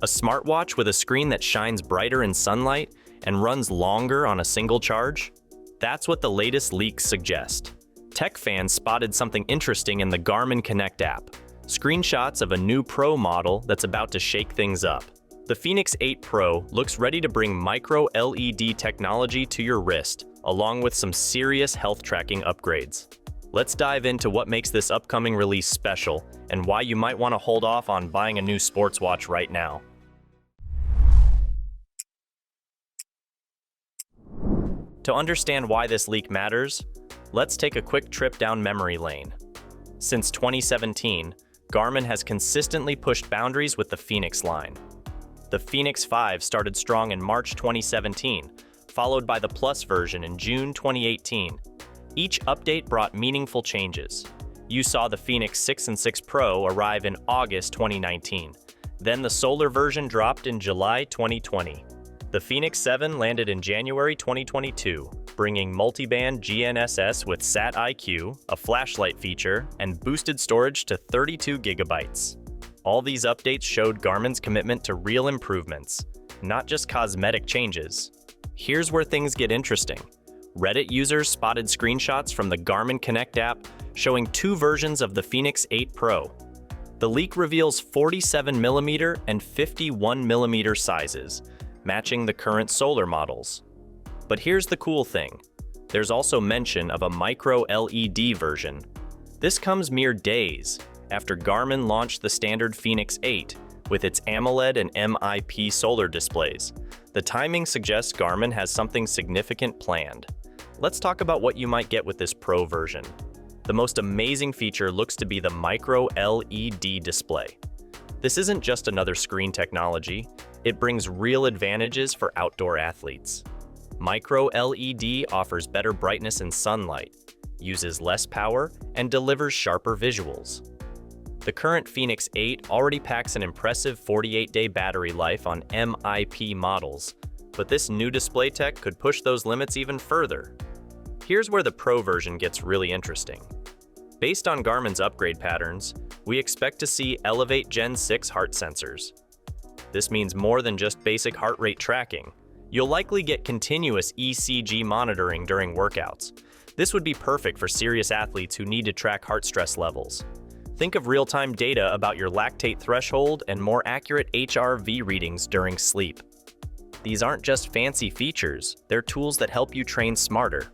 A smartwatch with a screen that shines brighter in sunlight and runs longer on a single charge? That's what the latest leaks suggest. Tech fans spotted something interesting in the Garmin Connect app, screenshots of a new Pro model that's about to shake things up. The Fenix 8 Pro looks ready to bring micro-LED technology to your wrist, along with some serious health tracking upgrades. Let's dive into what makes this upcoming release special and why you might want to hold off on buying a new sports watch right now. To understand why this leak matters, let's take a quick trip down memory lane. Since 2017, Garmin has consistently pushed boundaries with the Fenix line. The Fenix 5 started strong in March 2017, followed by the Plus version in June 2018. Each update brought meaningful changes. You saw the Fenix 6 and 6 Pro arrive in August 2019. Then the Solar version dropped in July 2020. The Fenix 7 landed in January 2022, bringing multiband GNSS with Sat IQ, a flashlight feature, and boosted storage to 32 gigabytes. All these updates showed Garmin's commitment to real improvements, not just cosmetic changes. Here's where things get interesting. Reddit users spotted screenshots from the Garmin Connect app showing two versions of the Fenix 8 Pro. The leak reveals 47mm and 51mm sizes, matching the current Solar models. But here's the cool thing. There's also mention of a micro-LED version. This comes mere days after Garmin launched the standard Fenix 8 with its AMOLED and MIP Solar displays. The timing suggests Garmin has something significant planned. Let's talk about what you might get with this Pro version. The most amazing feature looks to be the micro-LED display. This isn't just another screen technology, it brings real advantages for outdoor athletes. Micro-LED offers better brightness in sunlight, uses less power, and delivers sharper visuals. The current Fenix 8 already packs an impressive 48-day battery life on MIP models, but this new display tech could push those limits even further. Here's where the Pro version gets really interesting. Based on Garmin's upgrade patterns, we expect to see Elevate Gen 6 heart sensors. This means more than just basic heart rate tracking. You'll likely get continuous ECG monitoring during workouts. This would be perfect for serious athletes who need to track heart stress levels. Think of real-time data about your lactate threshold and more accurate HRV readings during sleep. These aren't just fancy features, they're tools that help you train smarter.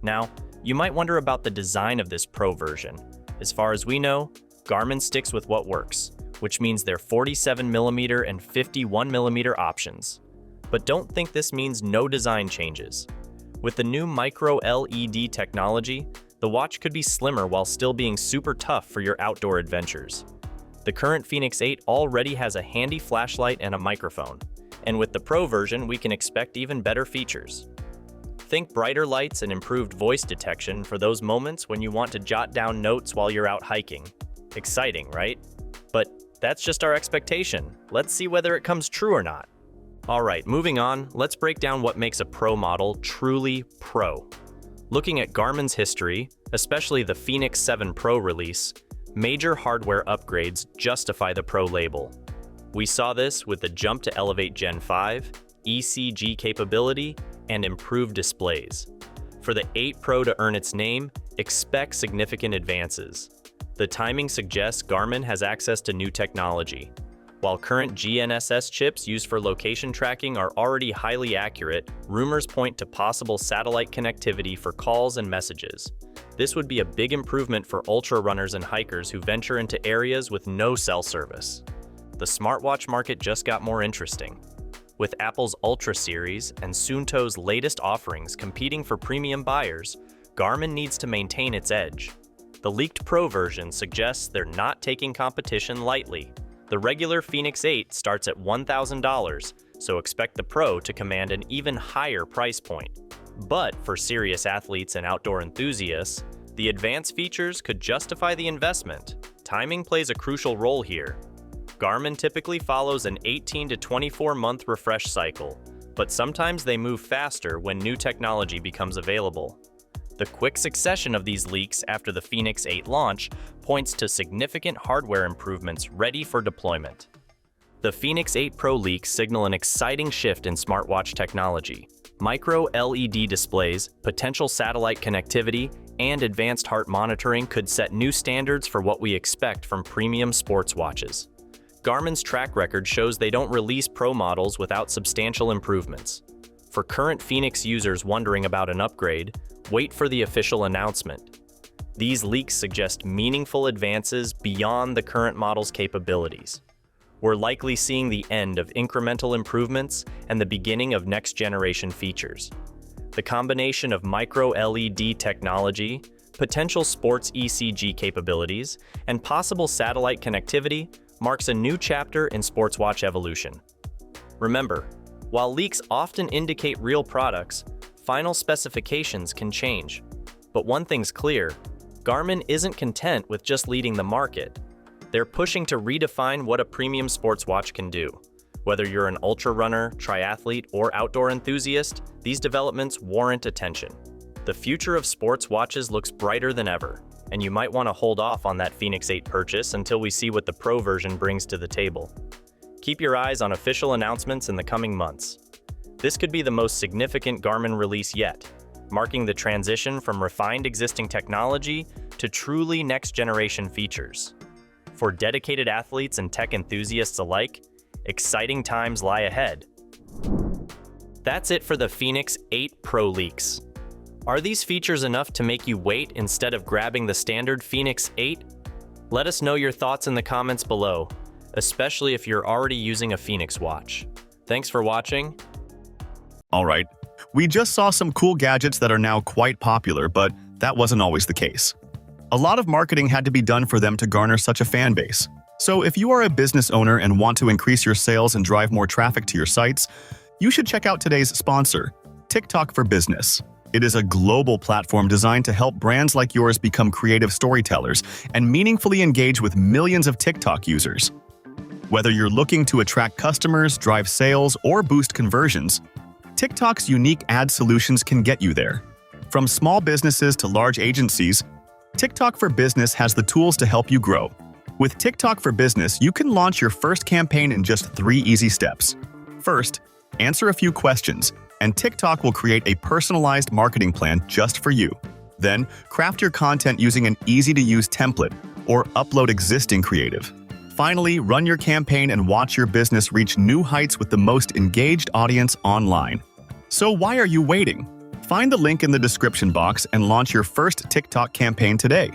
Now, you might wonder about the design of this Pro version. As far as we know, Garmin sticks with what works, which means they're 47mm and 51mm options. But don't think this means no design changes. With the new micro-LED technology, the watch could be slimmer while still being super tough for your outdoor adventures. The current Fenix 8 already has a handy flashlight and a microphone, and with the Pro version, we can expect even better features. Think brighter lights and improved voice detection for those moments when you want to jot down notes while you're out hiking. Exciting, right? But that's just our expectation. Let's see whether it comes true or not. All right, moving on, let's break down what makes a Pro model truly Pro. Looking at Garmin's history, especially the Fenix 7 Pro release, major hardware upgrades justify the Pro label. We saw this with the jump to Elevate Gen 5, ECG capability, and improved displays. For the 8 Pro to earn its name, expect significant advances. The timing suggests Garmin has access to new technology. While current GNSS chips used for location tracking are already highly accurate, rumors point to possible satellite connectivity for calls and messages. This would be a big improvement for ultra runners and hikers who venture into areas with no cell service. The smartwatch market just got more interesting. With Apple's Ultra series and Suunto's latest offerings competing for premium buyers, Garmin needs to maintain its edge. The leaked Pro version suggests they're not taking competition lightly. The regular Fenix 8 starts at $1,000, so expect the Pro to command an even higher price point. But for serious athletes and outdoor enthusiasts, the advanced features could justify the investment. Timing plays a crucial role here. Garmin typically follows an 18 to 24-month refresh cycle, but sometimes they move faster when new technology becomes available. The quick succession of these leaks after the Fenix 8 launch points to significant hardware improvements ready for deployment. The Fenix 8 Pro leaks signal an exciting shift in smartwatch technology. Micro-LED displays, potential satellite connectivity, and advanced heart monitoring could set new standards for what we expect from premium sports watches. Garmin's track record shows they don't release Pro models without substantial improvements. For current Fenix users wondering about an upgrade, wait for the official announcement. These leaks suggest meaningful advances beyond the current model's capabilities. We're likely seeing the end of incremental improvements and the beginning of next-generation features. The combination of micro-LED technology, potential sports ECG capabilities, and possible satellite connectivity marks a new chapter in sports watch evolution. Remember, while leaks often indicate real products, final specifications can change. But one thing's clear, Garmin isn't content with just leading the market. They're pushing to redefine what a premium sports watch can do. Whether you're an ultra runner, triathlete, or outdoor enthusiast, these developments warrant attention. The future of sports watches looks brighter than ever, and you might want to hold off on that Fenix 8 purchase until we see what the Pro version brings to the table. Keep your eyes on official announcements in the coming months. This could be the most significant Garmin release yet, marking the transition from refined existing technology to truly next-generation features. For dedicated athletes and tech enthusiasts alike, exciting times lie ahead. That's it for the Fenix 8 Pro leaks. Are these features enough to make you wait instead of grabbing the standard Fenix 8? Let us know your thoughts in the comments below, especially if you're already using a Fenix watch. Thanks for watching. Alright, we just saw some cool gadgets that are now quite popular, but that wasn't always the case. A lot of marketing had to be done for them to garner such a fan base. So if you are a business owner and want to increase your sales and drive more traffic to your sites, you should check out today's sponsor, TikTok for Business. It is a global platform designed to help brands like yours become creative storytellers and meaningfully engage with millions of TikTok users. Whether you're looking to attract customers, drive sales, or boost conversions, TikTok's unique ad solutions can get you there. From small businesses to large agencies, TikTok for Business has the tools to help you grow. With TikTok for Business, you can launch your first campaign in just 3 easy steps. First, answer a few questions, and TikTok will create a personalized marketing plan just for you. Then, craft your content using an easy-to-use template or upload existing creative. Finally, run your campaign and watch your business reach new heights with the most engaged audience online. So why are you waiting? Find the link in the description box and launch your first TikTok campaign today.